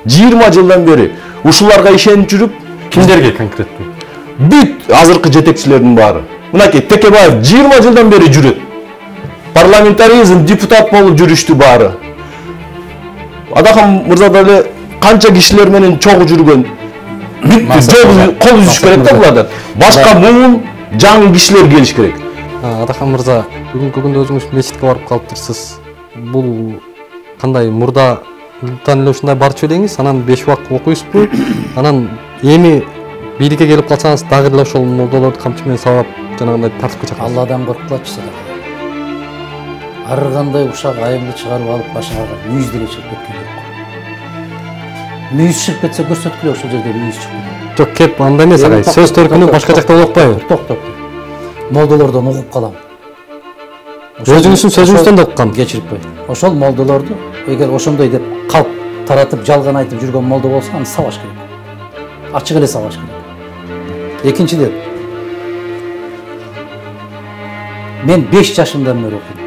20 жылдан бери ушуларга ишенип жүрүп, Кимдерге конкреттүү? бүт азыркы жетекчилердин баары. Мынакей Текебаев 20 жылдан бери жүрөт. Парламентаризм, депутат болуп жүрүштү баары. Адахан мырза деле канча кишилер менен чогуу жүргөн. Жол кол үзүш керек да булардан. Башка муун жаңы кишилер келиш керек. Адахан мырза, бүгүнкү күндө өзүңүз мечитке барып калыптырсыз. Бул кандай мурда Үлтан эле ушундай барчу элеңиз, анан 5 убак окуйсузбу? Анан эми бийликке келип калсаңыз дагы эле ошол молдолорду камчы менен сабап жанагындай тартипке чакырасыз. Алладан коркпачы сада. Ар кандай ушак айымды чыгарып алып башына мүйүз деле чыгып кеткен жок. Мүйүз чыгып кетсе көрсөткүлө ошол жерде мүйүз чыгып. Жок, кеп анда эмес агай. Сөз төркүнү башка жакта окпайбы? Токтоп. Молдолордон угуп калам. Өзүңүздүн сөзүңүздөн да уккан. Кечирип кой. Ошол молдолорду эгер ошондой деп калп таратып жалган айтып жүргөн молдо болсо, аны сабаш керек. Ачык эле сабаш керек. Экинчиден, мен 5 жашымдан бери окуйм.